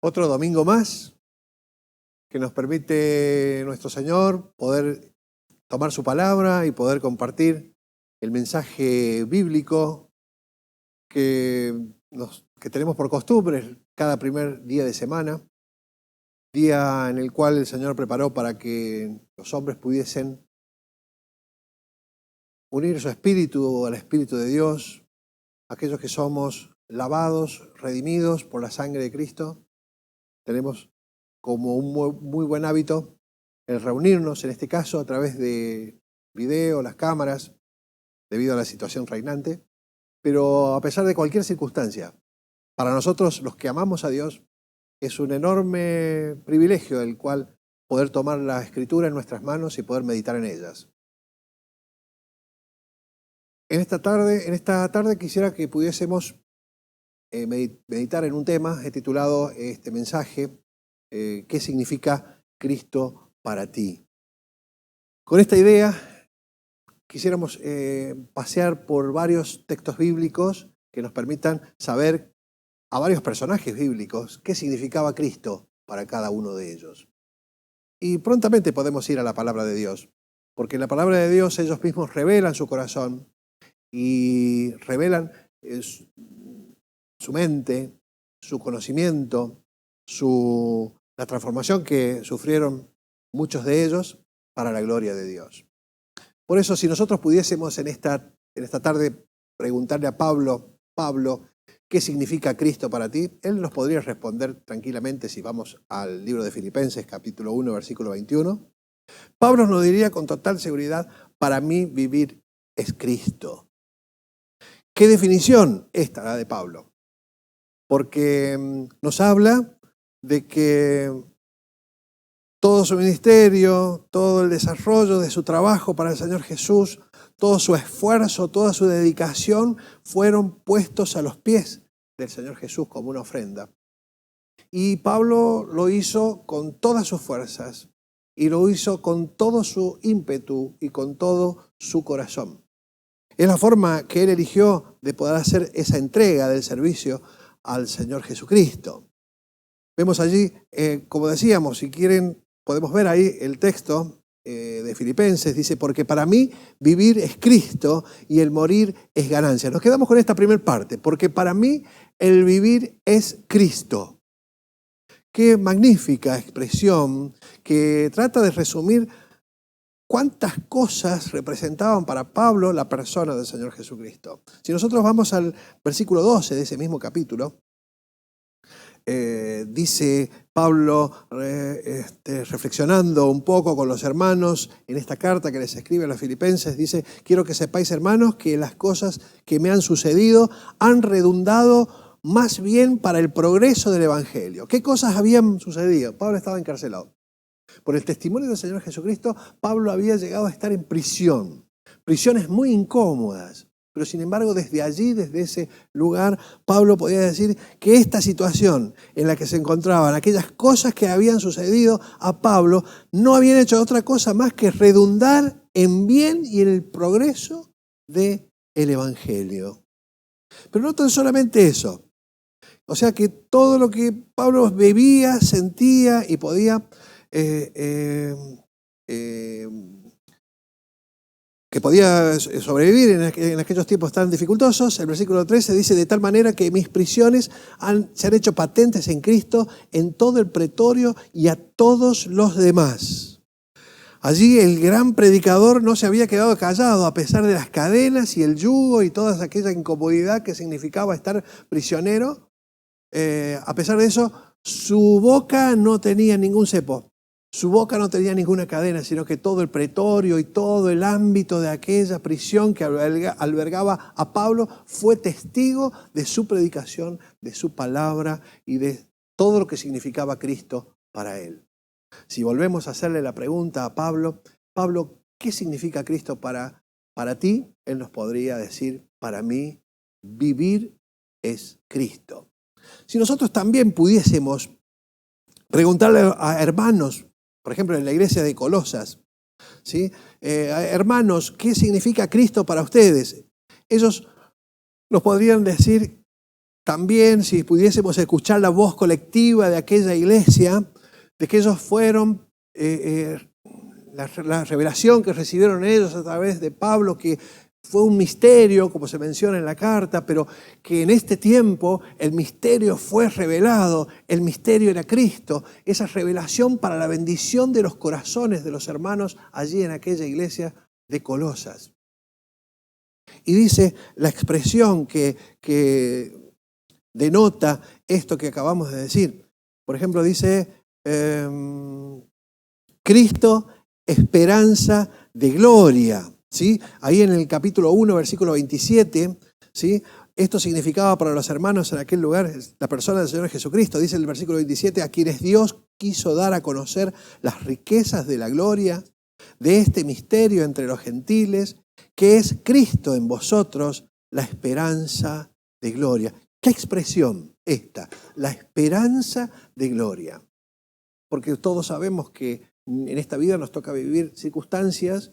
Otro domingo más que nos permite nuestro Señor poder tomar su palabra y poder compartir el mensaje bíblico que tenemos por costumbre cada primer día de semana, día en el cual el Señor preparó para que los hombres pudiesen unir su espíritu al Espíritu de Dios, aquellos que somos lavados, redimidos por la sangre de Cristo. Tenemos como un muy buen hábito el reunirnos, en este caso a través de video, las cámaras, debido a la situación reinante. Pero a pesar de cualquier circunstancia, para nosotros los que amamos a Dios, es un enorme privilegio el cual poder tomar la Escritura en nuestras manos y poder meditar en ellas. En esta tarde quisiera que pudiésemos meditar en un tema. He titulado este mensaje ¿qué significa Cristo para ti? Con esta idea quisiéramos pasear por varios textos bíblicos que nos permitan saber a varios personajes bíblicos qué significaba Cristo para cada uno de ellos. Y prontamente podemos ir a la palabra de Dios, porque en la palabra de Dios ellos mismos revelan su corazón y revelan su mente, su conocimiento, la transformación que sufrieron muchos de ellos para la gloria de Dios. Por eso, si nosotros pudiésemos en esta tarde preguntarle a Pablo, ¿qué significa Cristo para ti? Él nos podría responder tranquilamente si vamos al libro de Filipenses, capítulo 1, versículo 21. Pablo nos diría con total seguridad, para mí vivir es Cristo. ¿Qué definición esta la de Pablo? Porque nos habla de que todo su ministerio, todo el desarrollo de su trabajo para el Señor Jesús, todo su esfuerzo, toda su dedicación fueron puestos a los pies del Señor Jesús como una ofrenda. Y Pablo lo hizo con todas sus fuerzas y lo hizo con todo su ímpetu y con todo su corazón. Es la forma que él eligió de poder hacer esa entrega del servicio al Señor Jesucristo. Vemos allí, como decíamos, si quieren, podemos ver ahí el texto de Filipenses, dice, porque para mí vivir es Cristo y el morir es ganancia. Nos quedamos con esta primera parte, porque para mí el vivir es Cristo. Qué magnífica expresión que trata de resumir cuántas cosas representaban para Pablo la persona del Señor Jesucristo. Si nosotros vamos al versículo 12 de ese mismo capítulo, dice Pablo, reflexionando un poco con los hermanos en esta carta que les escribe a los filipenses, dice, quiero que sepáis, hermanos, que las cosas que me han sucedido han redundado más bien para el progreso del Evangelio. ¿Qué cosas habían sucedido? Pablo estaba encarcelado. Por el testimonio del Señor Jesucristo, Pablo había llegado a estar en prisión. Prisiones muy incómodas. Pero sin embargo, desde allí, desde ese lugar, Pablo podía decir que esta situación en la que se encontraban, aquellas cosas que habían sucedido a Pablo, no habían hecho otra cosa más que redundar en bien y en el progreso del Evangelio. Pero no tan solamente eso. O sea que todo lo que Pablo bebía, sentía y podía que podía sobrevivir en aquellos tiempos tan dificultosos. El versículo 13 dice, de tal manera que mis prisiones se han hecho patentes en Cristo en todo el pretorio y a todos los demás. Allí el gran predicador no se había quedado callado a pesar de las cadenas y el yugo y toda aquella incomodidad que significaba estar prisionero. A pesar de eso, su boca no tenía ningún cepo. Su boca no tenía ninguna cadena, sino que todo el pretorio y todo el ámbito de aquella prisión que albergaba a Pablo fue testigo de su predicación, de su palabra y de todo lo que significaba Cristo para él. Si volvemos a hacerle la pregunta a Pablo, ¿qué significa Cristo para ti? Él nos podría decir, para mí, vivir es Cristo. Si nosotros también pudiésemos preguntarle a hermanos, por ejemplo, en la iglesia de Colosas, ¿sí? Hermanos, ¿qué significa Cristo para ustedes? Ellos nos podrían decir también si pudiésemos escuchar la voz colectiva de aquella iglesia, de que ellos fueron, la revelación que recibieron ellos a través de Pablo, que fue un misterio, como se menciona en la carta, pero que en este tiempo el misterio fue revelado, el misterio era Cristo, esa revelación para la bendición de los corazones de los hermanos allí en aquella iglesia de Colosas. Y dice la expresión que denota esto que acabamos de decir. Por ejemplo, dice, Cristo, esperanza de gloria. ¿Sí? Ahí en el capítulo 1, versículo 27, ¿sí? Esto significaba para los hermanos en aquel lugar la persona del Señor Jesucristo. Dice el versículo 27, a quienes Dios quiso dar a conocer las riquezas de la gloria de este misterio entre los gentiles, que es Cristo en vosotros, la esperanza de gloria. ¿Qué expresión esta? La esperanza de gloria. Porque todos sabemos que en esta vida nos toca vivir circunstancias,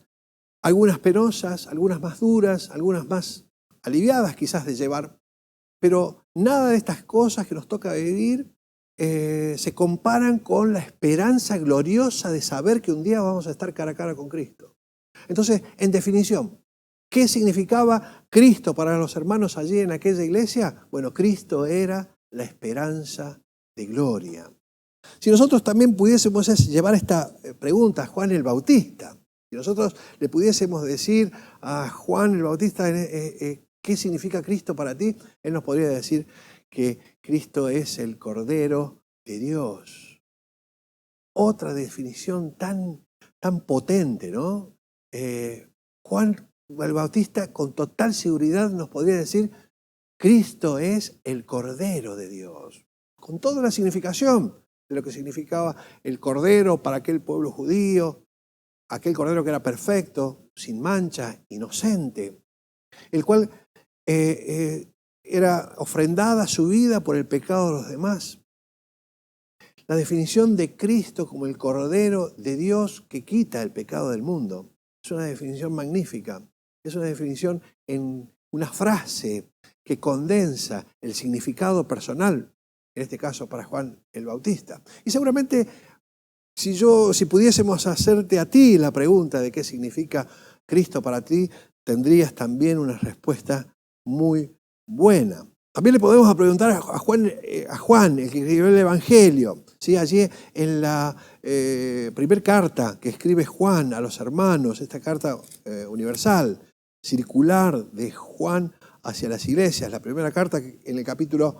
algunas penosas, algunas más duras, algunas más aliviadas quizás de llevar, pero nada de estas cosas que nos toca vivir se comparan con la esperanza gloriosa de saber que un día vamos a estar cara a cara con Cristo. Entonces, en definición, ¿qué significaba Cristo para los hermanos allí en aquella iglesia? Bueno, Cristo era la esperanza de gloria. Si nosotros también pudiésemos llevar esta pregunta a Juan el Bautista, si nosotros le pudiésemos decir a Juan el Bautista qué significa Cristo para ti, él nos podría decir que Cristo es el Cordero de Dios. Otra definición tan potente, ¿no? Juan el Bautista con total seguridad nos podría decir, Cristo es el Cordero de Dios, con toda la significación de lo que significaba el Cordero para aquel pueblo judío, aquel Cordero que era perfecto, sin mancha, inocente, el cual era ofrendada su vida por el pecado de los demás. La definición de Cristo como el Cordero de Dios que quita el pecado del mundo es una definición magnífica, es una definición en una frase que condensa el significado personal, en este caso para Juan el Bautista. Y seguramente si pudiésemos hacerte a ti la pregunta de qué significa Cristo para ti, tendrías también una respuesta muy buena. También le podemos preguntar a Juan, el que escribió el Evangelio, ¿sí? Allí en la primera carta que escribe Juan a los hermanos, esta carta universal, circular de Juan hacia las iglesias, la primera carta en el capítulo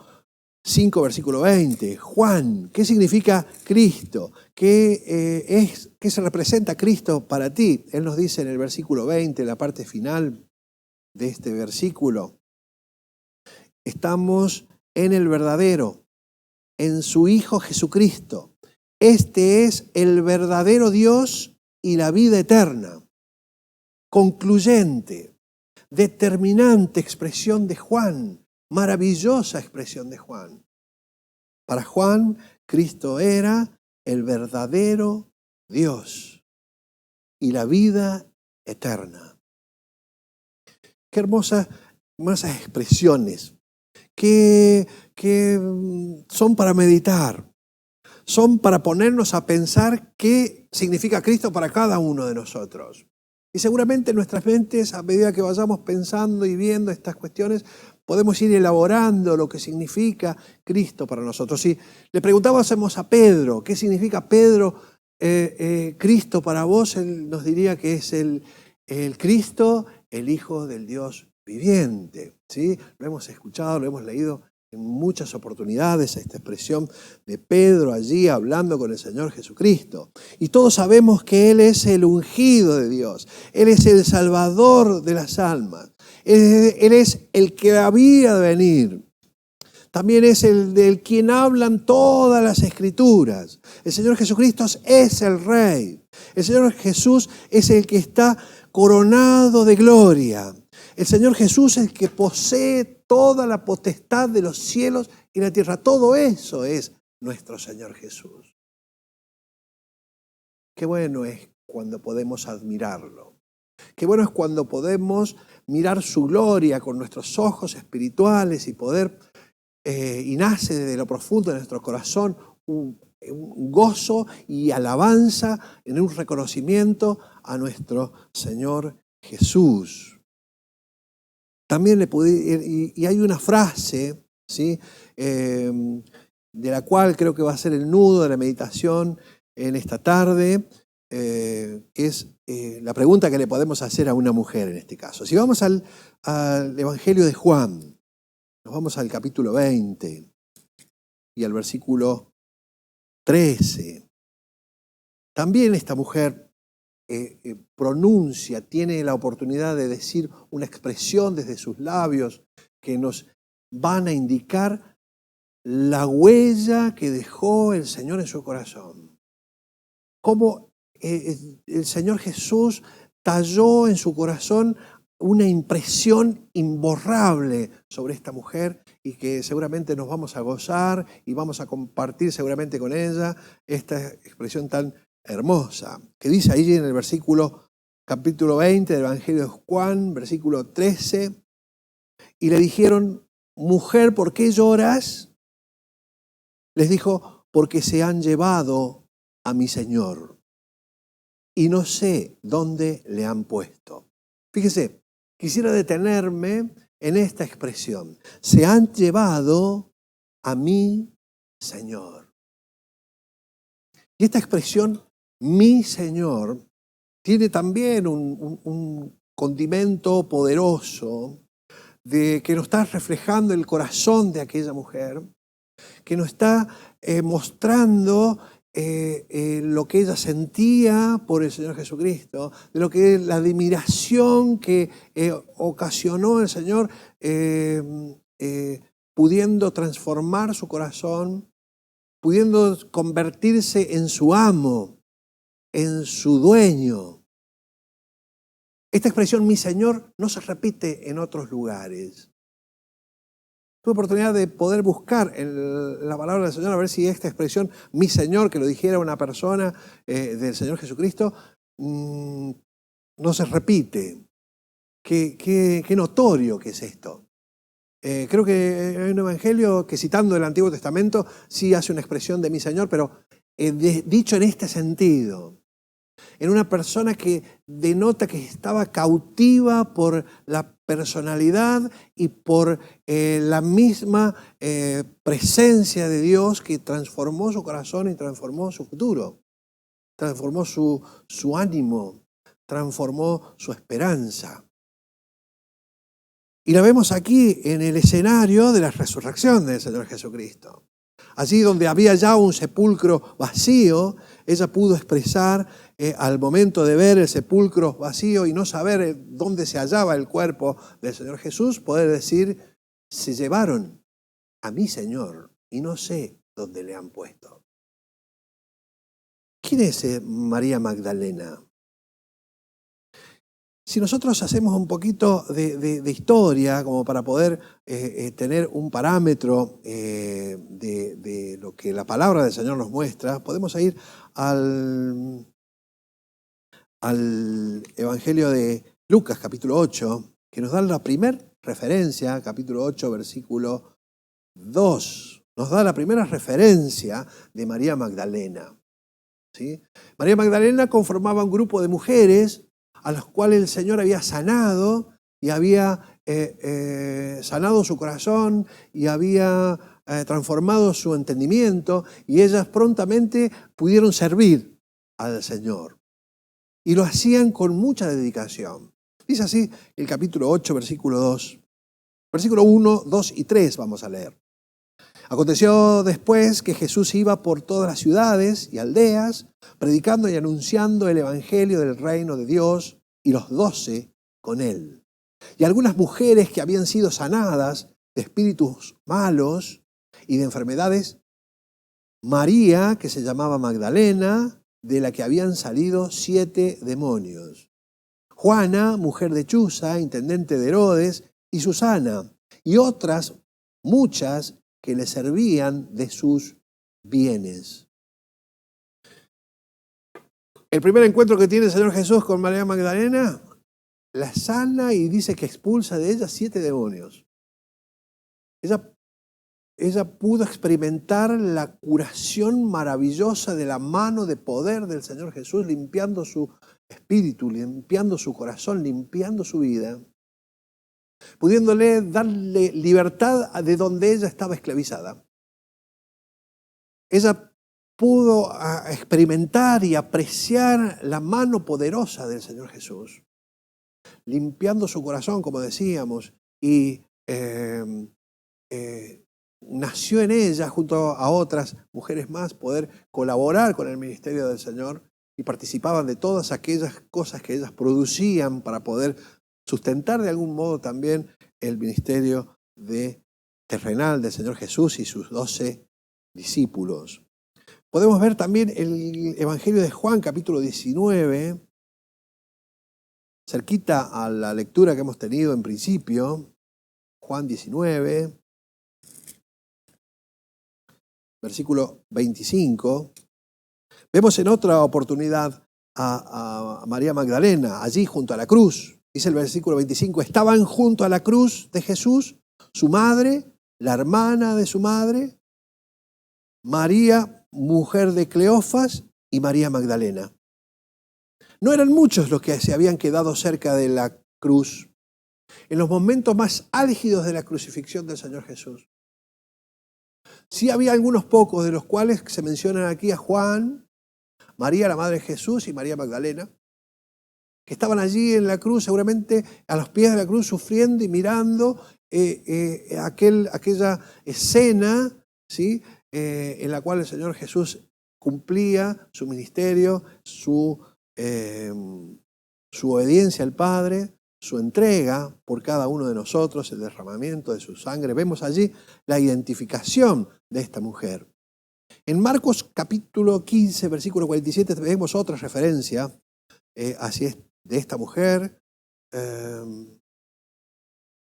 5, versículo 20. Juan, ¿qué significa Cristo? ¿Qué se representa Cristo para ti? Él nos dice en el versículo 20, en la parte final de este versículo, estamos en el verdadero, en su Hijo Jesucristo. Este es el verdadero Dios y la vida eterna. Concluyente, determinante expresión de Juan. Maravillosa expresión de Juan. Para Juan, Cristo era el verdadero Dios y la vida eterna. Qué hermosas expresiones que son para meditar, son para ponernos a pensar qué significa Cristo para cada uno de nosotros. Y seguramente en nuestras mentes, a medida que vayamos pensando y viendo estas cuestiones, podemos ir elaborando lo que significa Cristo para nosotros. Si le preguntábamos a Pedro, ¿qué significa Pedro, Cristo para vos? Él nos diría que es el Cristo, el Hijo del Dios viviente. ¿Sí? Lo hemos escuchado, lo hemos leído en muchas oportunidades, esta expresión de Pedro allí hablando con el Señor Jesucristo. Y todos sabemos que Él es el ungido de Dios, Él es el Salvador de las almas, Él es el que había de venir. También es el del quien hablan todas las Escrituras. El Señor Jesucristo es el Rey. El Señor Jesús es el que está coronado de gloria. El Señor Jesús es el que posee toda la potestad de los cielos y la tierra. Todo eso es nuestro Señor Jesús. Qué bueno es cuando podemos admirarlo. Qué bueno es cuando podemos mirar su gloria con nuestros ojos espirituales y poder y nace desde lo profundo de nuestro corazón un gozo y alabanza en un reconocimiento a nuestro Señor Jesús. También y hay una frase, ¿sí? De la cual creo que va a ser el nudo de la meditación en esta tarde, es la pregunta que le podemos hacer a una mujer en este caso. Si vamos al Evangelio de Juan, nos vamos al capítulo 20 y al versículo 13. También esta mujer pronuncia, tiene la oportunidad de decir una expresión desde sus labios que nos van a indicar la huella que dejó el Señor en su corazón. Cómo el Señor Jesús talló en su corazón una impresión imborrable sobre esta mujer y que seguramente nos vamos a gozar y vamos a compartir seguramente con ella esta expresión tan hermosa, que dice ahí en el capítulo 20 del Evangelio de Juan, versículo 13, y le dijeron: mujer, ¿por qué lloras? Les dijo: porque se han llevado a mi Señor y no sé dónde le han puesto. Fíjese, quisiera detenerme en esta expresión: se han llevado a mi Señor. Y esta expresión, mi Señor, tiene también un condimento poderoso de que nos está reflejando el corazón de aquella mujer, que nos está mostrando lo que ella sentía por el Señor Jesucristo, de lo que la admiración que ocasionó el Señor pudiendo transformar su corazón, pudiendo convertirse en su amo, en su dueño. Esta expresión, mi Señor, no se repite en otros lugares. Tuve oportunidad de poder buscar en la palabra del Señor a ver si esta expresión, mi Señor, que lo dijera una persona del Señor Jesucristo, no se repite. Qué notorio que es esto. Creo que hay un evangelio que, citando el Antiguo Testamento, sí hace una expresión de mi Señor, pero dicho en este sentido, en una persona que denota que estaba cautiva por la personalidad y por la misma presencia de Dios que transformó su corazón y transformó su futuro, transformó su ánimo, transformó su esperanza. Y la vemos aquí en el escenario de la resurrección del Señor Jesucristo. Allí donde había ya un sepulcro vacío, ella pudo expresar al momento de ver el sepulcro vacío y no saber dónde se hallaba el cuerpo del Señor Jesús, poder decir: se llevaron a mi Señor y no sé dónde le han puesto. ¿Quién es María Magdalena? Si nosotros hacemos un poquito de historia como para poder tener un parámetro de lo que la palabra del Señor nos muestra, podemos ir al Evangelio de Lucas, capítulo 8, que nos da la primera referencia, capítulo 8, versículo 2. Nos da la primera referencia de María Magdalena, ¿sí? María Magdalena conformaba un grupo de mujeres a las cuales el Señor había sanado y había sanado su corazón y había transformado su entendimiento, y ellas prontamente pudieron servir al Señor. Y lo hacían con mucha dedicación. Dice así el capítulo 8, versículo 2. Versículo 1, 2 y 3 vamos a leer. Aconteció después que Jesús iba por todas las ciudades y aldeas, predicando y anunciando el evangelio del reino de Dios, y los 12 con él. Y algunas mujeres que habían sido sanadas de espíritus malos y de enfermedades, María, que se llamaba Magdalena, de la que habían salido 7 demonios, Juana, mujer de Chuza, intendente de Herodes, y Susana, y otras muchas que le servían de sus bienes. El primer encuentro que tiene el Señor Jesús con María Magdalena, la sana y dice que expulsa de ella 7 demonios. Ella ella pudo experimentar la curación maravillosa de la mano de poder del Señor Jesús, limpiando su espíritu, limpiando su corazón, limpiando su vida, pudiéndole darle libertad de donde ella estaba esclavizada. Ella pudo experimentar y apreciar la mano poderosa del Señor Jesús, limpiando su corazón, como decíamos, y nació en ella, junto a otras mujeres más, poder colaborar con el ministerio del Señor y participaban de todas aquellas cosas que ellas producían para poder sustentar de algún modo también el ministerio terrenal del Señor Jesús y sus 12 discípulos. Podemos ver también el Evangelio de Juan, capítulo 19, cerquita a la lectura que hemos tenido en principio, Juan 19, versículo 25. Vemos en otra oportunidad a María Magdalena, allí junto a la cruz. Dice el versículo 25, estaban junto a la cruz de Jesús, su madre, la hermana de su madre, María, mujer de Cleofas, y María Magdalena. No eran muchos los que se habían quedado cerca de la cruz, en los momentos más álgidos de la crucifixión del Señor Jesús. Sí había algunos pocos, de los cuales se mencionan aquí a Juan, María, la madre de Jesús, y María Magdalena, que estaban allí en la cruz, seguramente a los pies de la cruz, sufriendo y mirando aquella escena, ¿sí? En la cual el Señor Jesús cumplía su ministerio, su obediencia al Padre, su entrega por cada uno de nosotros, el derramamiento de su sangre. Vemos allí la identificación de esta mujer. En Marcos capítulo 15, versículo 47, vemos otra referencia de esta mujer.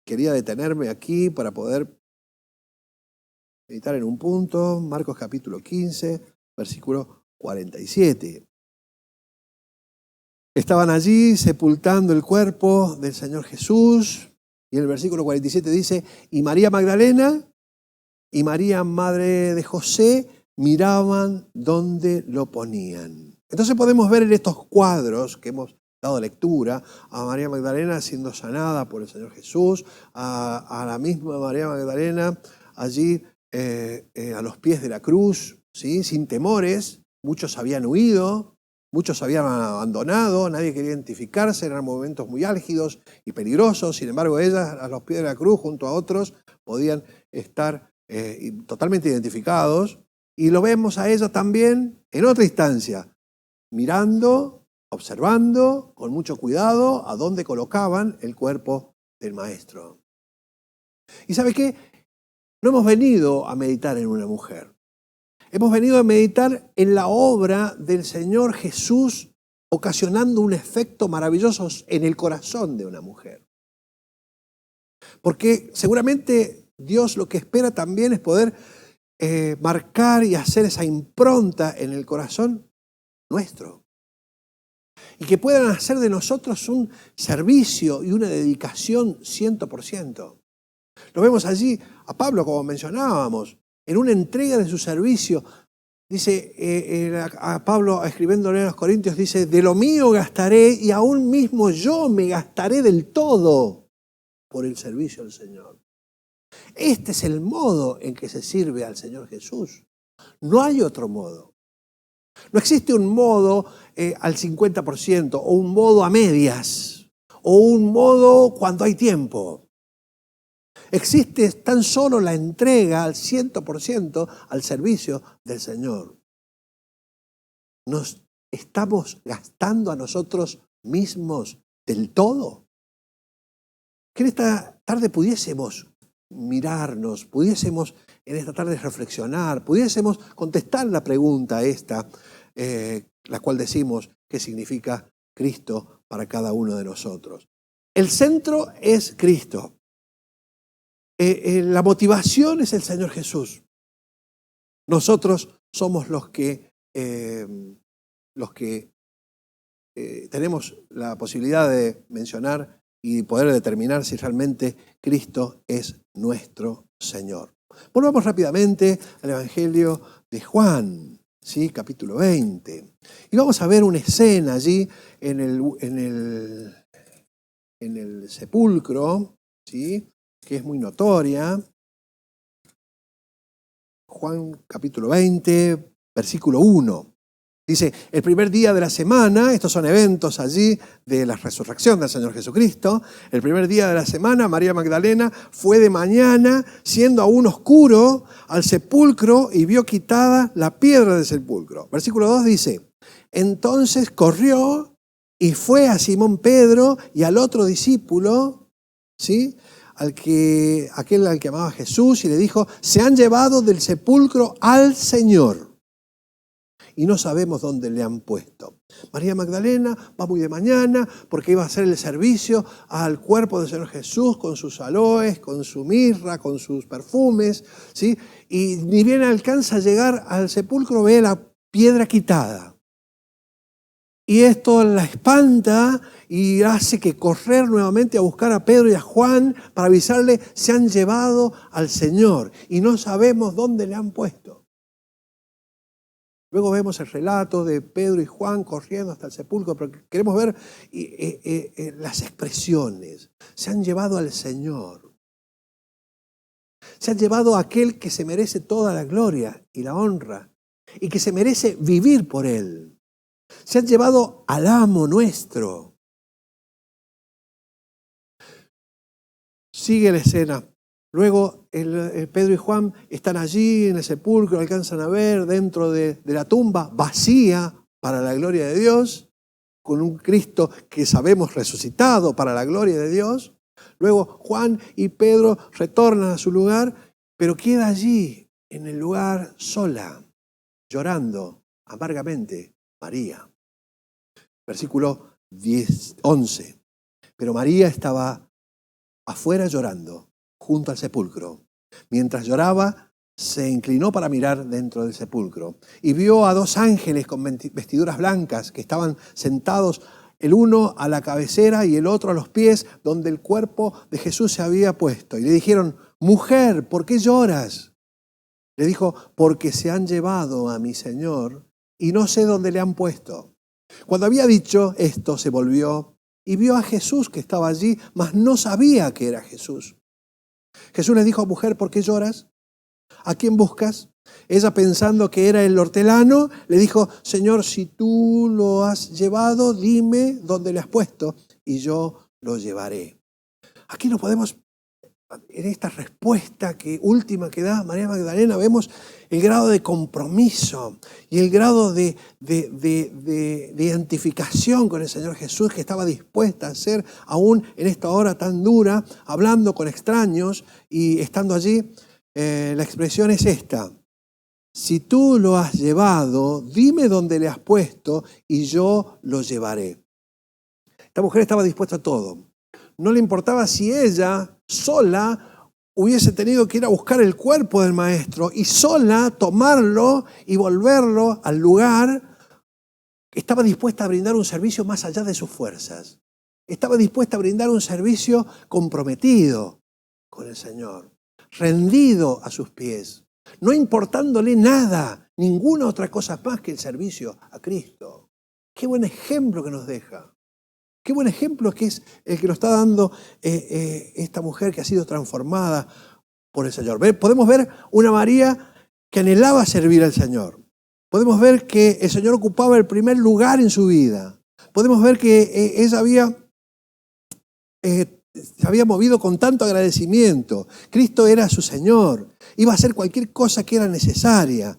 Quería detenerme aquí para poder meditar en un punto. Marcos capítulo 15, versículo 47. Estaban allí sepultando el cuerpo del Señor Jesús, y en el versículo 47 dice, y María Magdalena y María, madre de José, miraban dónde lo ponían. Entonces podemos ver en estos cuadros que hemos dado lectura, a María Magdalena siendo sanada por el Señor Jesús, a la misma María Magdalena allí a los pies de la cruz, ¿sí? Sin temores. Muchos habían huido, muchos habían abandonado, nadie quería identificarse, eran momentos muy álgidos y peligrosos. Sin embargo, ellas a los pies de la cruz, junto a otros, podían estar totalmente identificados. Y lo vemos a ella también en otra instancia, mirando, observando con mucho cuidado a dónde colocaban el cuerpo del Maestro. ¿Y sabe qué? No hemos venido a meditar en una mujer. Hemos venido a meditar en la obra del Señor Jesús, ocasionando un efecto maravilloso en el corazón de una mujer. Porque seguramente Dios lo que espera también es poder marcar y hacer esa impronta en el corazón nuestro. Y que puedan hacer de nosotros un servicio y una dedicación 100%. Lo vemos allí a Pablo, como mencionábamos, en una entrega de su servicio. Dice a Pablo, escribiéndole a los Corintios, dice, de lo mío gastaré y aún mismo yo me gastaré del todo por el servicio al Señor. Este es el modo en que se sirve al Señor Jesús. No hay otro modo. No existe un modo al 50% o un modo a medias o un modo cuando hay tiempo. Existe tan solo la entrega al 100% al servicio del Señor. ¿Nos estamos gastando a nosotros mismos del todo? Que en esta tarde pudiésemos mirarnos, pudiésemos en esta tarde reflexionar, pudiésemos contestar la pregunta esta, la cual decimos qué significa Cristo para cada uno de nosotros. El centro es Cristo. La motivación es el Señor Jesús. Nosotros somos los que tenemos la posibilidad de mencionar y poder determinar si realmente Cristo es nuestro Señor. Volvamos rápidamente al Evangelio de Juan, ¿sí? Capítulo 20. Y vamos a ver una escena allí en el sepulcro, ¿sí? Que es muy notoria. Juan capítulo 20, versículo 1. Dice, el primer día de la semana, estos son eventos allí de la resurrección del Señor Jesucristo, el primer día de la semana, María Magdalena fue de mañana, siendo aún oscuro, al sepulcro y vio quitada la piedra del sepulcro. Versículo 2 dice, entonces corrió y fue a Simón Pedro y al otro discípulo, ¿sí? Aquel al que amaba Jesús, y le dijo, se han llevado del sepulcro al Señor y no sabemos dónde le han puesto. María Magdalena va muy de mañana porque iba a hacer el servicio al cuerpo del Señor Jesús con sus aloes, con su mirra, con sus perfumes, ¿sí? Y ni bien alcanza a llegar al sepulcro, ve la piedra quitada. Y esto la espanta y hace que correr nuevamente a buscar a Pedro y a Juan para avisarle, se han llevado al Señor y no sabemos dónde le han puesto. Luego vemos el relato de Pedro y Juan corriendo hasta el sepulcro, pero queremos ver las expresiones. Se han llevado al Señor. Se han llevado a aquel que se merece toda la gloria y la honra y que se merece vivir por Él. Se han llevado al amo nuestro. Sigue la escena. Luego Pedro y Juan están allí en el sepulcro, alcanzan a ver dentro de la tumba vacía para la gloria de Dios, con un Cristo que sabemos resucitado para la gloria de Dios. Luego Juan y Pedro retornan a su lugar, pero queda allí en el lugar sola, llorando amargamente María. Versículo 11. Pero María estaba afuera llorando, junto al sepulcro. Mientras lloraba, se inclinó para mirar dentro del sepulcro y vio a dos ángeles con vestiduras blancas que estaban sentados, el uno a la cabecera y el otro a los pies, donde el cuerpo de Jesús se había puesto. Y le dijeron, mujer, ¿por qué lloras? Le dijo, porque se han llevado a mi Señor y no sé dónde le han puesto. Cuando había dicho esto, se volvió y vio a Jesús que estaba allí, mas no sabía que era Jesús. Jesús le dijo, mujer, ¿por qué lloras? ¿A quién buscas? Ella, pensando que era el hortelano, le dijo, Señor, si tú lo has llevado, dime dónde le has puesto y yo lo llevaré. Aquí nos podemos, en esta respuesta última que da María Magdalena, vemos el grado de compromiso y el grado de identificación con el Señor Jesús que estaba dispuesta a hacer aún en esta hora tan dura, hablando con extraños y estando allí. La expresión es esta: si tú lo has llevado, dime dónde le has puesto y yo lo llevaré. Esta mujer estaba dispuesta a todo. No le importaba si ella sola hubiese tenido que ir a buscar el cuerpo del maestro y sola tomarlo y volverlo al lugar. Estaba dispuesta a brindar un servicio más allá de sus fuerzas. Estaba dispuesta a brindar un servicio comprometido con el Señor, rendido a sus pies, no importándole nada, ninguna otra cosa más que el servicio a Cristo. Qué buen ejemplo que nos deja. Qué buen ejemplo que es el que nos está dando esta mujer que ha sido transformada por el Señor. Podemos ver una María que anhelaba servir al Señor. Podemos ver que el Señor ocupaba el primer lugar en su vida. Podemos ver que ella se había movido con tanto agradecimiento. Cristo era su Señor. Iba a hacer cualquier cosa que era necesaria,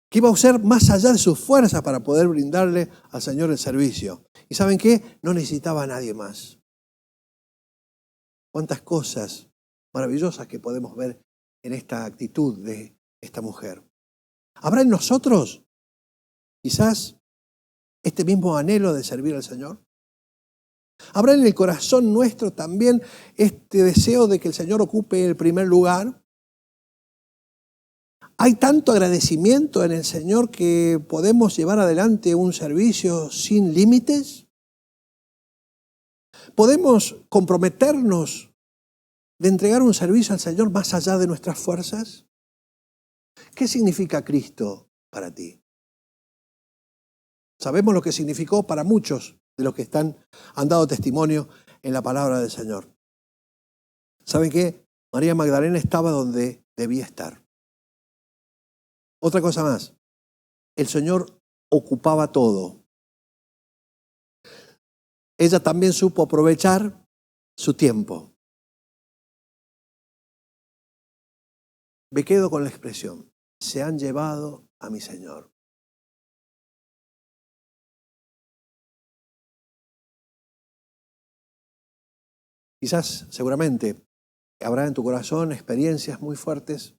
que iba a usar más allá de sus fuerzas para poder brindarle al Señor el servicio. ¿Y saben qué? No necesitaba a nadie más. Cuántas cosas maravillosas que podemos ver en esta actitud de esta mujer. ¿Habrá en nosotros quizás este mismo anhelo de servir al Señor? ¿Habrá en el corazón nuestro también este deseo de que el Señor ocupe el primer lugar? ¿Hay tanto agradecimiento en el Señor que podemos llevar adelante un servicio sin límites? ¿Podemos comprometernos de entregar un servicio al Señor más allá de nuestras fuerzas? ¿Qué significa Cristo para ti? Sabemos lo que significó para muchos de los que han dado testimonio en la palabra del Señor. ¿Saben qué? María Magdalena estaba donde debía estar. Otra cosa más, el Señor ocupaba todo. Ella también supo aprovechar su tiempo. Me quedo con la expresión, se han llevado a mi Señor. Quizás, seguramente, habrá en tu corazón experiencias muy fuertes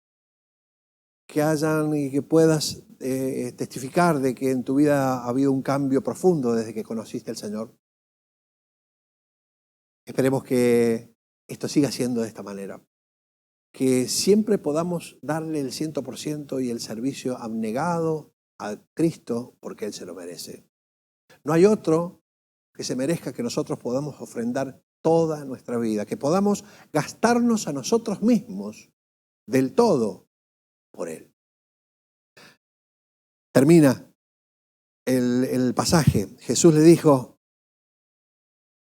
que hayan y que puedas testificar de que en tu vida ha habido un cambio profundo desde que conociste al Señor. Esperemos que esto siga siendo de esta manera. Que siempre podamos darle el 100% y el servicio abnegado a Cristo porque Él se lo merece. No hay otro que se merezca que nosotros podamos ofrendar toda nuestra vida, que podamos gastarnos a nosotros mismos del todo por Él. Termina el pasaje. Jesús le dijo,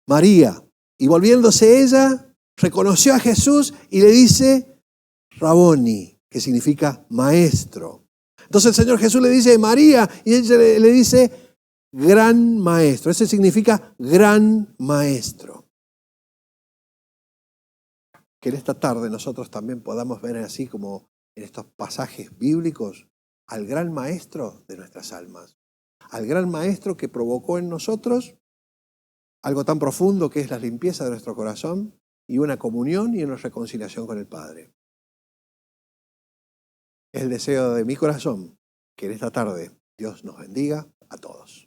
María, y volviéndose ella, reconoció a Jesús y le dice, Raboni, que significa maestro. Entonces el Señor Jesús le dice María y ella le dice gran maestro. Ese significa gran maestro. Que en esta tarde nosotros también podamos ver así como en estos pasajes bíblicos al gran maestro de nuestras almas. Al gran maestro que provocó en nosotros algo tan profundo que es la limpieza de nuestro corazón y una comunión y una reconciliación con el Padre. Es el deseo de mi corazón que en esta tarde Dios nos bendiga a todos.